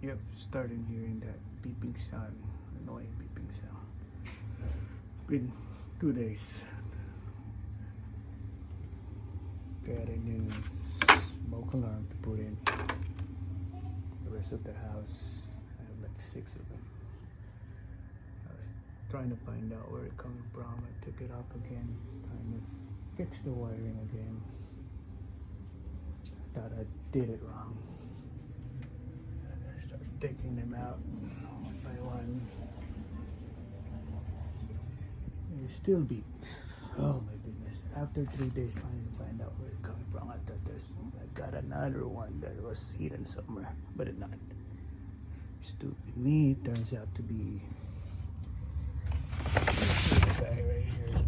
Yep, starting hearing that beeping sound, annoying beeping sound. Been 2 days. Got a new smoke alarm to put in. The rest of the house, I have like 6 of them. I was trying to find out where it coming from. I took it off again, trying to fix the wiring again. Thought I did it wrong. I started taking them out one by one. And it still beat. Oh my goodness. After 3 days trying to find out where it's coming from, I thought I got another one that was hidden somewhere, but it's not. Stupid me, it turns out to be this guy right here.